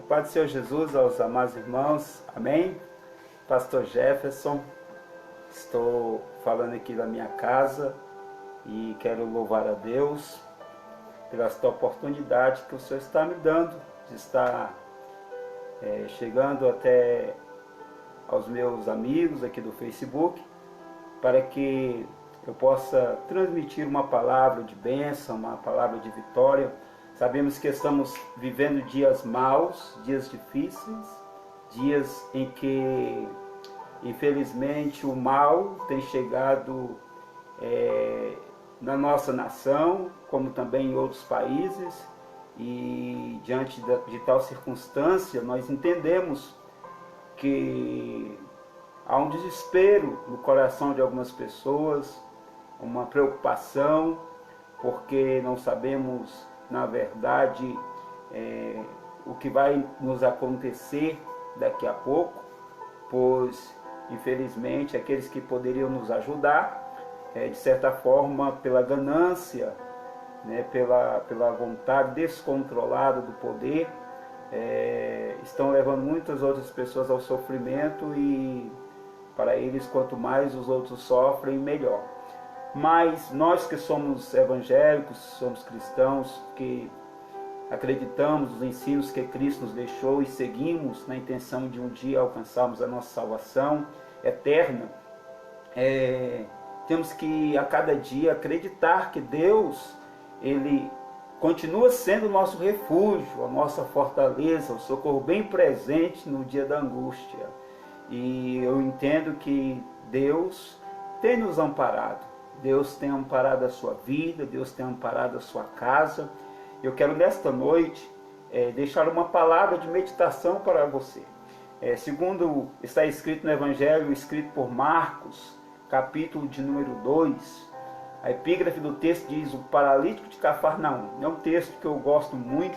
Paz do Senhor Jesus aos amados irmãos, amém? Pastor Jefferson, estou falando aqui da minha casa e quero louvar a Deus pela esta oportunidade que o Senhor está me dando de estar chegando até aos meus amigos aqui do Facebook, para que eu possa transmitir uma palavra de bênção, uma palavra de vitória. Sabemos que estamos vivendo dias maus, dias difíceis, dias em que, infelizmente, o mal tem chegado na nossa nação, como também em outros países, e diante de tal circunstância, nós entendemos que há um desespero no coração de algumas pessoas, uma preocupação, porque não sabemos, na verdade, o que vai nos acontecer daqui a pouco, pois, infelizmente, aqueles que poderiam nos ajudar, de certa forma, pela ganância, pela vontade descontrolada do poder, estão levando muitas outras pessoas ao sofrimento, e para eles, quanto mais os outros sofrem, melhor. Mas nós que somos evangélicos, somos cristãos, que acreditamos nos ensinos que Cristo nos deixou e seguimos na intenção de um dia alcançarmos a nossa salvação eterna, temos que a cada dia acreditar que Deus, Ele continua sendo o nosso refúgio, a nossa fortaleza, o socorro bem presente no dia da angústia. E eu entendo que Deus tem nos amparado. Deus tem amparado a sua vida, Deus tem amparado a sua casa. Eu quero nesta noite deixar uma palavra de meditação para você. Segundo está escrito no Evangelho, escrito por Marcos, capítulo de número 2, a epígrafe do texto diz: o paralítico de Cafarnaum. É um texto que eu gosto muito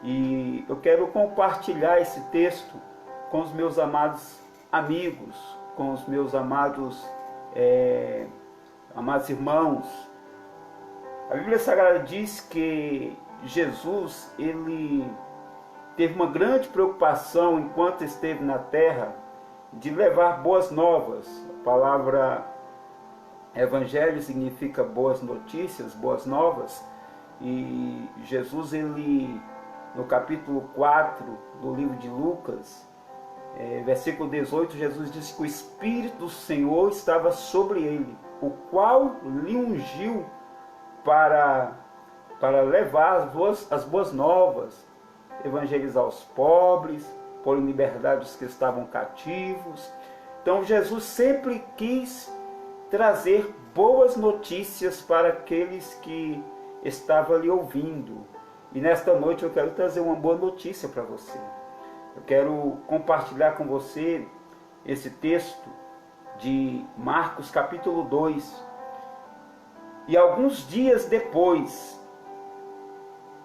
e eu quero compartilhar esse texto com os meus amados amigos, com os meus amados irmãos. A Bíblia Sagrada diz que Jesus, ele teve uma grande preocupação enquanto esteve na terra de levar boas novas. A palavra evangelho significa boas notícias, boas novas. E Jesus, ele, no capítulo 4 do livro de Lucas, versículo 18, Jesus disse que o Espírito do Senhor estava sobre ele, o qual lhe ungiu para levar as boas novas, evangelizar os pobres, pôr em liberdade os que estavam cativos. Então Jesus sempre quis trazer boas notícias para aqueles que estavam ali ouvindo. E nesta noite eu quero trazer uma boa notícia para você. Eu quero compartilhar com você esse texto de Marcos capítulo 2. E alguns dias depois,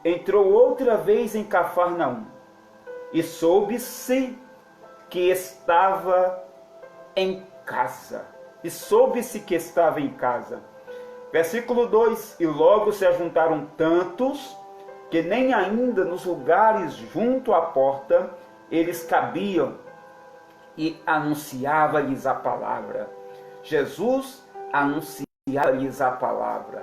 entrou outra vez em Cafarnaum, e soube-se que estava em casa. E soube-se que estava em casa. Versículo 2: e logo se ajuntaram tantos, que nem ainda nos lugares junto à porta eles cabiam, e anunciava-lhes a palavra. Jesus anunciava-lhes a palavra.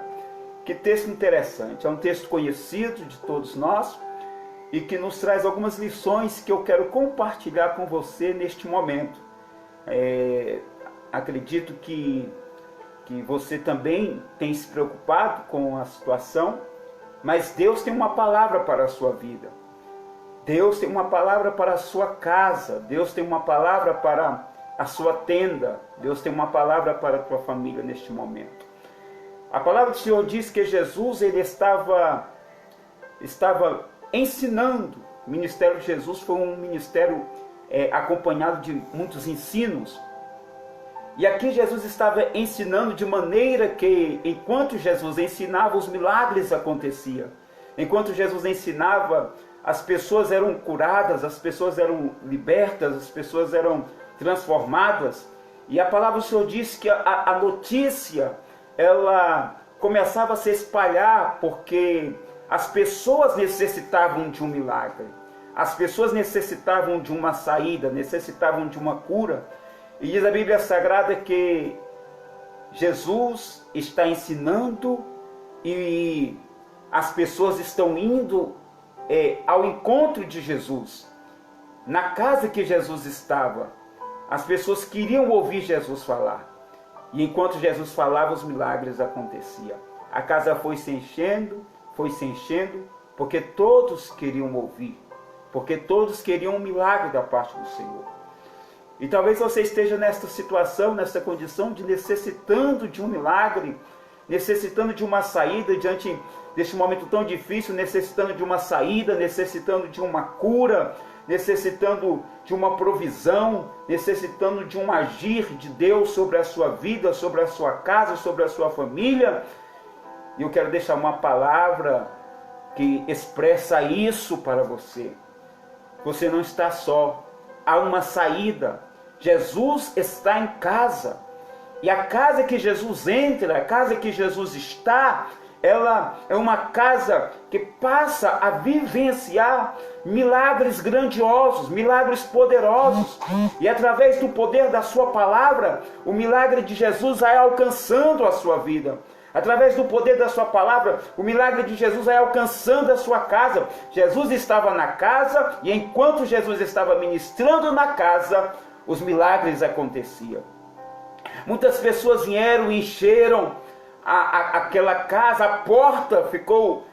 Que texto interessante, é um texto conhecido de todos nós, e que nos traz algumas lições que eu quero compartilhar com você neste momento. Acredito que você também tem se preocupado com a situação, mas Deus tem uma palavra para a sua vida. Deus tem uma palavra para a sua casa. Deus tem uma palavra para a sua tenda. Deus tem uma palavra para a tua família neste momento. A palavra do Senhor diz que Jesus, ele estava ensinando. O ministério de Jesus foi um ministério acompanhado de muitos ensinos. E aqui Jesus estava ensinando de maneira que, enquanto Jesus ensinava, os milagres aconteciam. Enquanto Jesus ensinava, as pessoas eram curadas, as pessoas eram libertas, as pessoas eram transformadas. E a palavra do Senhor diz que a notícia, ela começava a se espalhar, porque as pessoas necessitavam de um milagre. as pessoas necessitavam de uma saída, necessitavam de uma cura. E diz a Bíblia Sagrada que Jesus está ensinando e as pessoas estão indo ao encontro de Jesus. Na casa que Jesus estava, as pessoas queriam ouvir Jesus falar. E enquanto Jesus falava, os milagres aconteciam. A casa foi se enchendo, porque todos queriam ouvir. Porque todos queriam um milagre da parte do Senhor. E talvez você esteja nesta situação, nesta condição de necessitando de um milagre, necessitando de uma saída diante deste momento tão difícil, necessitando de uma saída, necessitando de uma cura, necessitando de uma provisão, necessitando de um agir de Deus sobre a sua vida, sobre a sua casa, sobre a sua família. E eu quero deixar uma palavra que expressa isso para você. Você não está só, há uma saída. Jesus está em casa. E a casa que Jesus entra, a casa que Jesus está, ela é uma casa que passa a vivenciar milagres grandiosos, milagres poderosos. E através do poder da sua palavra, o milagre de Jesus vai alcançando a sua vida. Através do poder da sua palavra, o milagre de Jesus vai alcançando a sua casa. Jesus estava na casa e enquanto Jesus estava ministrando na casa, os milagres aconteciam. Muitas pessoas vieram e encheram aquela casa, a porta ficou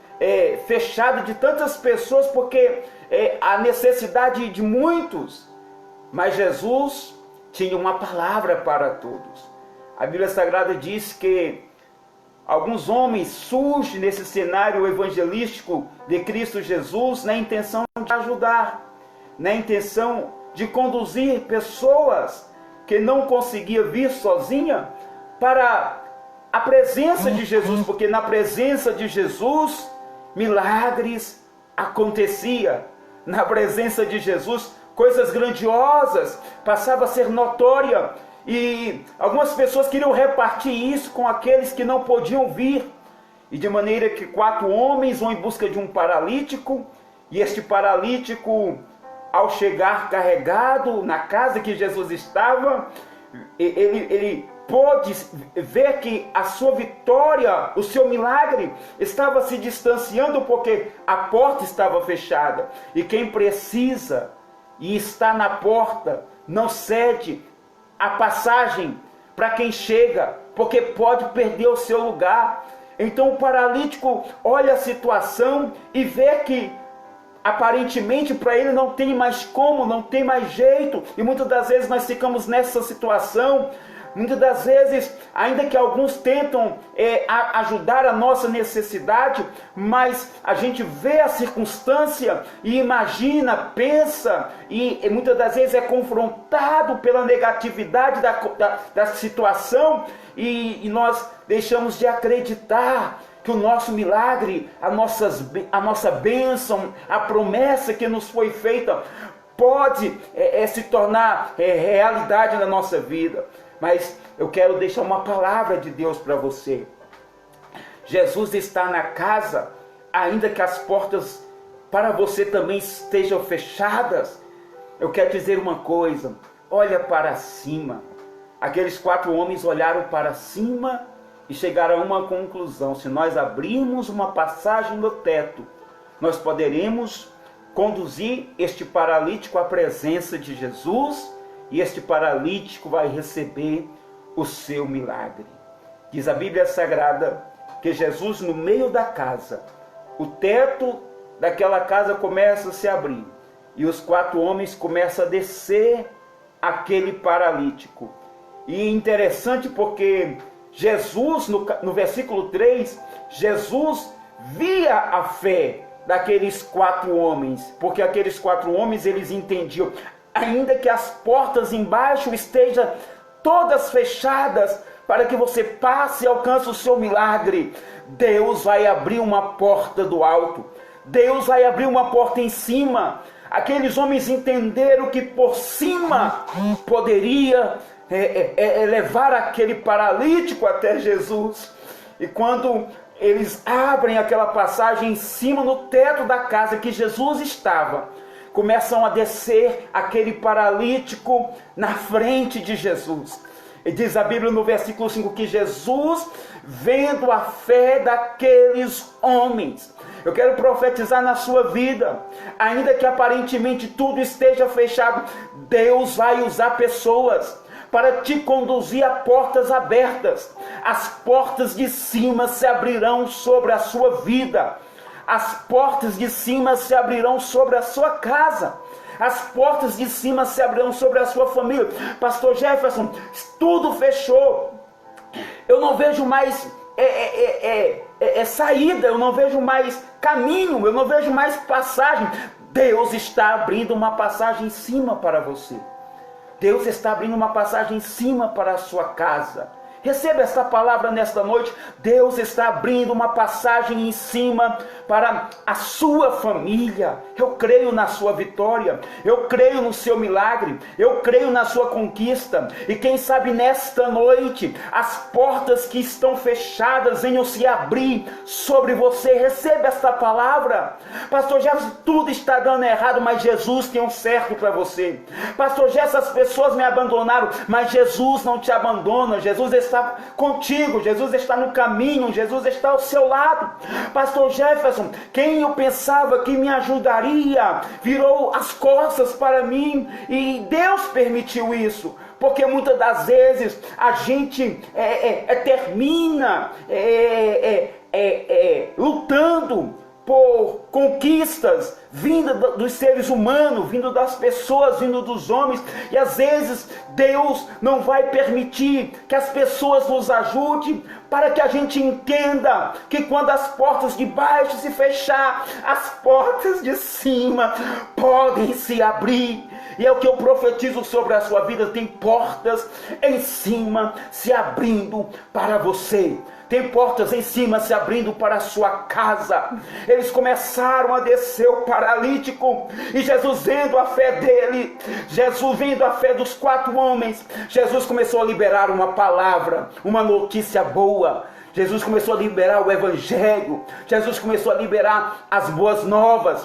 fechada de tantas pessoas porque a necessidade de muitos. Mas Jesus tinha uma palavra para todos. A Bíblia Sagrada diz que alguns homens surgem nesse cenário evangelístico de Cristo Jesus na intenção de ajudar, na intenção de conduzir pessoas que não conseguiam vir sozinha para a presença de Jesus, porque na presença de Jesus milagres aconteciam. Na presença de Jesus coisas grandiosas passavam a ser notória. E algumas pessoas queriam repartir isso com aqueles que não podiam vir. E de maneira que 4 homens vão em busca de um paralítico. E este paralítico, ao chegar carregado na casa que Jesus estava, ele pôde ver que a sua vitória, o seu milagre, estava se distanciando porque a porta estava fechada. E quem precisa e está na porta não cede a passagem para quem chega, porque pode perder o seu lugar. Então o paralítico olha a situação e vê que aparentemente para ele não tem mais como, não tem mais jeito. E muitas das vezes nós ficamos nessa situação. Muitas das vezes, ainda que alguns tentam ajudar a nossa necessidade, mas a gente vê a circunstância e imagina, pensa, e muitas das vezes é confrontado pela negatividade da situação, e nós deixamos de acreditar que o nosso milagre, a nossa bênção, a promessa que nos foi feita, pode se tornar realidade na nossa vida. Mas eu quero deixar uma palavra de Deus para você. Jesus está na casa, ainda que as portas para você também estejam fechadas. Eu quero dizer uma coisa, olha para cima. Aqueles 4 homens olharam para cima e chegaram a uma conclusão. Se nós abrirmos uma passagem no teto, nós poderemos conduzir este paralítico à presença de Jesus. E este paralítico vai receber o seu milagre. Diz a Bíblia Sagrada que Jesus, no meio da casa, o teto daquela casa começa a se abrir. E os 4 homens começam a descer aquele paralítico. E é interessante porque Jesus, no versículo 3, Jesus via a fé daqueles 4 homens. Porque aqueles 4 homens, eles entendiam. Ainda que as portas embaixo estejam todas fechadas, para que você passe e alcance o seu milagre, Deus vai abrir uma porta do alto. Deus vai abrir uma porta em cima. Aqueles homens entenderam que por cima poderia levar aquele paralítico até Jesus. E quando eles abrem aquela passagem em cima, no teto da casa que Jesus estava, começam a descer aquele paralítico na frente de Jesus. E diz a Bíblia no versículo 5 que Jesus, vendo a fé daqueles homens, eu quero profetizar na sua vida, ainda que aparentemente tudo esteja fechado, Deus vai usar pessoas para te conduzir a portas abertas. As portas de cima se abrirão sobre a sua vida. As portas de cima se abrirão sobre a sua casa. As portas de cima se abrirão sobre a sua família. Pastor Jefferson, tudo fechou. Eu não vejo mais saída, eu não vejo mais caminho, eu não vejo mais passagem. Deus está abrindo uma passagem em cima para você. Deus está abrindo uma passagem em cima para a sua casa. Receba esta palavra nesta noite. Deus está abrindo uma passagem em cima para a sua família. Eu creio na sua vitória. Eu creio no seu milagre. Eu creio na sua conquista. E quem sabe nesta noite, as portas que estão fechadas venham se abrir sobre você. Receba esta palavra. Pastor Jefferson, tudo está dando errado, mas Jesus tem um certo para você. Pastor Jefferson, as pessoas me abandonaram, mas Jesus não te abandona. Jesus está contigo, Jesus está no caminho, Jesus está ao seu lado. Pastor Jefferson, quem eu pensava que me ajudaria, virou as costas para mim, e Deus permitiu isso, porque muitas das vezes a gente termina lutando por conquistas vinda dos seres humanos, vindo das pessoas, vindo dos homens, e às vezes Deus não vai permitir que as pessoas nos ajudem, para que a gente entenda que quando as portas de baixo se fechar, as portas de cima podem se abrir. E é o que eu profetizo sobre a sua vida. Tem portas em cima se abrindo para você. Tem portas em cima se abrindo para a sua casa. Eles começaram a descer o paralítico, e Jesus, vendo a fé dele, Jesus vendo a fé dos 4 homens, Jesus começou a liberar uma palavra, uma notícia boa. Jesus começou a liberar o evangelho. Jesus começou a liberar as boas novas.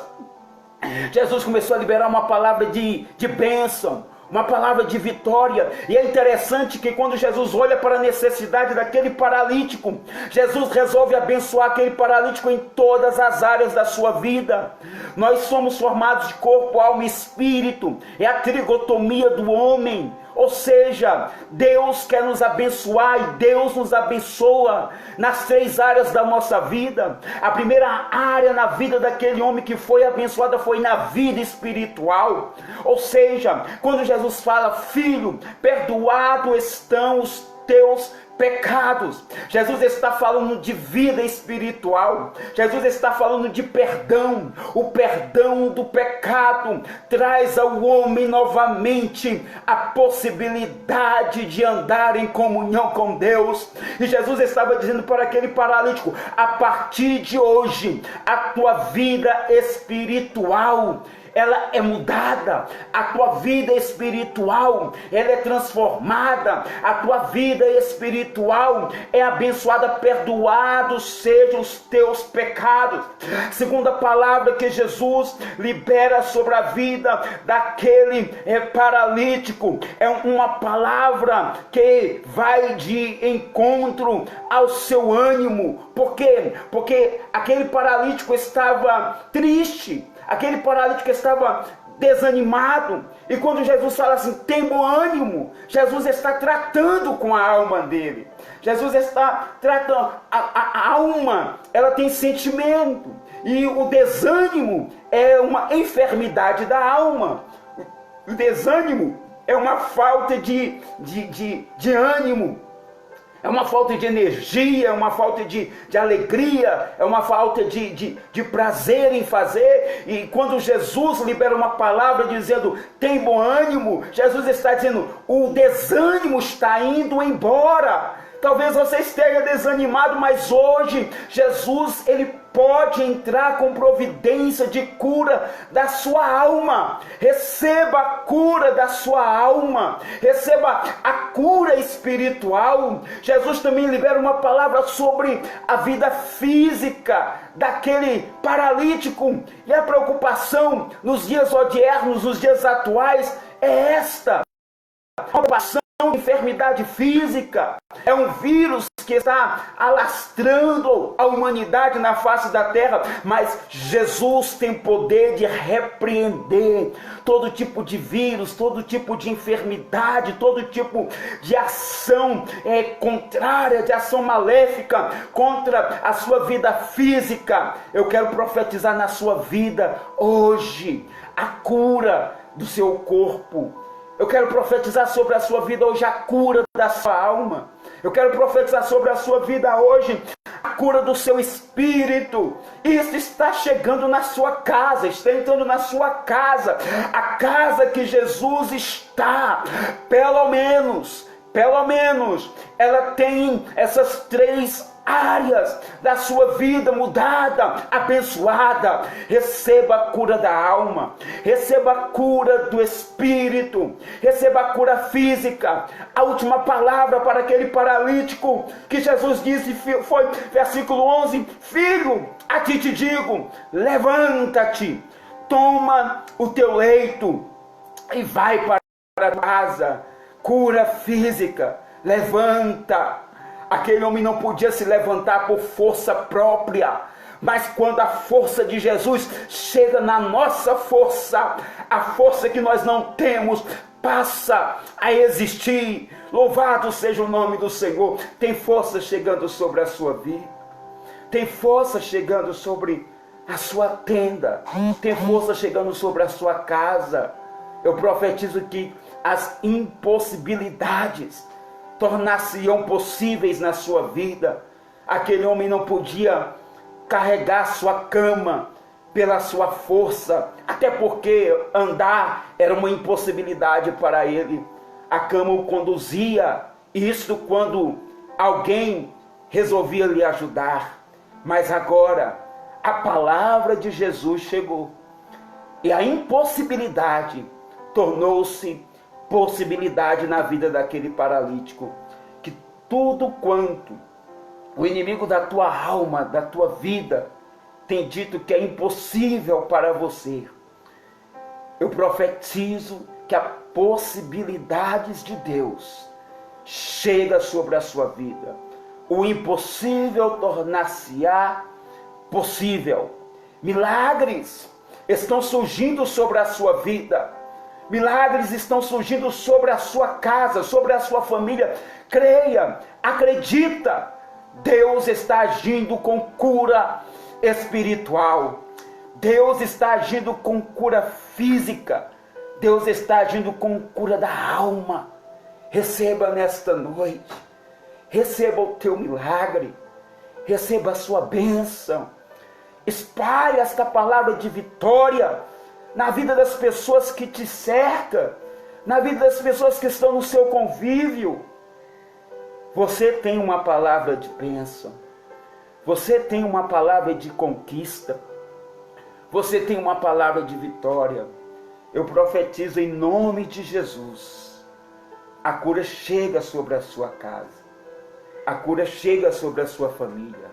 Jesus começou a liberar uma palavra de bênção, uma palavra de vitória. E é interessante que quando Jesus olha para a necessidade daquele paralítico, Jesus resolve abençoar aquele paralítico em todas as áreas da sua vida. Nós somos formados de corpo, alma e espírito. É a trigotomia do homem. Ou seja, Deus quer nos abençoar, e Deus nos abençoa nas 3 áreas da nossa vida. A primeira área na vida daquele homem que foi abençoada foi na vida espiritual. Ou seja, quando Jesus fala: filho, perdoados estão os teus pecados, Jesus está falando de vida espiritual. Jesus está falando de perdão. O perdão do pecado traz ao homem novamente a possibilidade de andar em comunhão com Deus. E Jesus estava dizendo para aquele paralítico: a partir de hoje, a tua vida espiritual, ela é mudada. A tua vida espiritual, ela é transformada. A tua vida espiritual é abençoada. Perdoados sejam os teus pecados. Segunda palavra que Jesus libera sobre a vida daquele paralítico é uma palavra que vai de encontro ao seu ânimo. Por quê? Porque aquele paralítico estava triste. Aquele paralítico estava desanimado. E quando Jesus fala assim: tem bom ânimo, Jesus está tratando com a alma dele. Jesus está tratando. A alma, ela tem sentimento. E o desânimo é uma enfermidade da alma. O desânimo é uma falta de ânimo. É uma falta de energia, é uma falta de alegria, é uma falta de prazer em fazer. E quando Jesus libera uma palavra dizendo: tem bom ânimo, Jesus está dizendo: o desânimo está indo embora. Talvez você esteja desanimado, mas hoje Jesus, ele pode entrar com providência de cura da sua alma. Receba a cura da sua alma, receba a cura espiritual. Jesus também libera uma palavra sobre a vida física daquele paralítico. E a preocupação nos dias odiernos, nos dias atuais, é esta: a preocupação de enfermidade física. É um vírus que está alastrando a humanidade na face da terra, mas Jesus tem poder de repreender todo tipo de vírus, todo tipo de enfermidade, todo tipo de ação contrária, de ação maléfica contra a sua vida física. Eu quero profetizar na sua vida hoje a cura do seu corpo. Eu quero profetizar sobre a sua vida hoje a cura da sua alma. Eu quero profetizar sobre a sua vida hoje a cura do seu espírito. Isso está chegando na sua casa, está entrando na sua casa. A casa que Jesus está, pelo menos, ela tem essas 3 áreas da sua vida mudada, abençoada. Receba a cura da alma, receba a cura do espírito, receba a cura física. A última palavra para aquele paralítico que Jesus disse foi versículo 11: filho, a ti te digo, levanta-te, toma o teu leito e vai para casa. Cura física, levanta. Aquele homem não podia se levantar por força própria, mas quando a força de Jesus chega na nossa força, a força que nós não temos passa a existir. Louvado seja o nome do Senhor. Tem força chegando sobre a sua vida, tem força chegando sobre a sua tenda, tem força chegando sobre a sua casa. Eu profetizo que as impossibilidades tornar-se-ão possíveis na sua vida. Aquele homem não podia carregar sua cama pela sua força, até porque andar era uma impossibilidade para ele. A cama o conduzia, isso quando alguém resolvia lhe ajudar. Mas agora a palavra de Jesus chegou e a impossibilidade tornou-se possibilidade na vida daquele paralítico. Que tudo quanto o inimigo da tua alma, da tua vida, tem dito que é impossível para você, eu profetizo que as possibilidades de Deus chega sobre a sua vida. O impossível tornar-se-á possível. Milagres estão surgindo sobre a sua vida. Milagres estão surgindo sobre a sua casa, sobre a sua família. Creia, acredita. Deus está agindo com cura espiritual. Deus está agindo com cura física. Deus está agindo com cura da alma. Receba nesta noite. Receba o teu milagre. Receba a sua bênção. Espalhe esta palavra de vitória na vida das pessoas que te cercam, na vida das pessoas que estão no seu convívio. Você tem uma palavra de bênção, você tem uma palavra de conquista, você tem uma palavra de vitória. Eu profetizo em nome de Jesus, a cura chega sobre a sua casa, a cura chega sobre a sua família,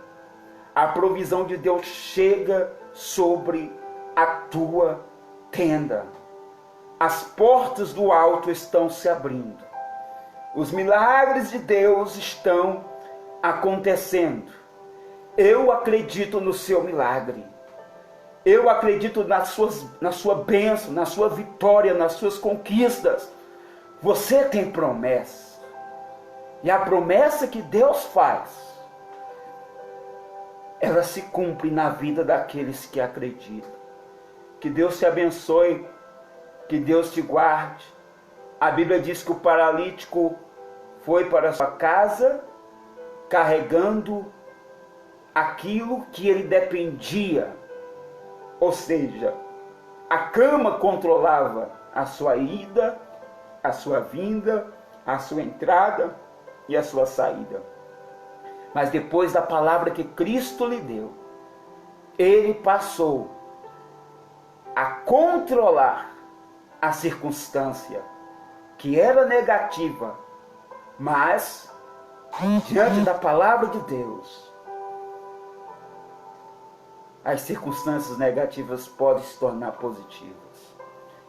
a provisão de Deus chega sobre a tua tenda. As portas do alto estão se abrindo. Os milagres de Deus estão acontecendo. Eu acredito no seu milagre. Eu acredito na sua bênção, na sua vitória, nas suas conquistas. Você tem promessa. E a promessa que Deus faz, ela se cumpre na vida daqueles que acreditam. Que Deus te abençoe, que Deus te guarde. A Bíblia diz que o paralítico foi para a sua casa carregando aquilo que ele dependia. Ou seja, a cama controlava a sua ida, a sua vinda, a sua entrada e a sua saída. Mas depois da palavra que Cristo lhe deu, ele passou a controlar a circunstância que era negativa, mas diante da palavra de Deus, as circunstâncias negativas podem se tornar positivas.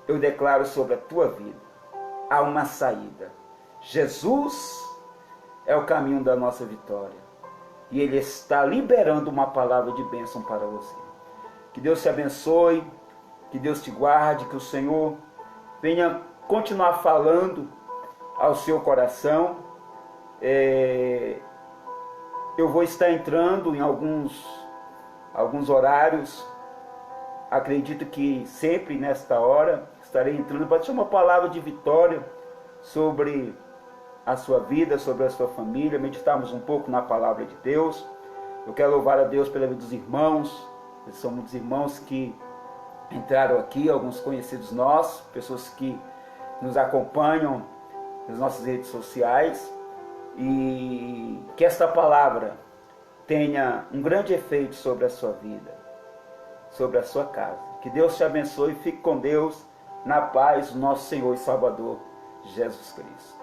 Eu declaro sobre a tua vida, há uma saída. Jesus é o caminho da nossa vitória. E Ele está liberando uma palavra de bênção para você. Que Deus te abençoe, que Deus te guarde, que o Senhor venha continuar falando ao seu coração. Eu vou estar entrando em alguns horários. Acredito que sempre nesta hora estarei entrando para te dar uma palavra de vitória sobre a sua vida, sobre a sua família, meditarmos um pouco na palavra de Deus. Eu quero louvar a Deus pela vida dos irmãos. São muitos irmãos que entraram aqui, alguns conhecidos nossos, pessoas que nos acompanham nas nossas redes sociais, e que esta palavra tenha um grande efeito sobre a sua vida, sobre a sua casa. Que Deus te abençoe e fique com Deus, na paz do nosso Senhor e Salvador Jesus Cristo.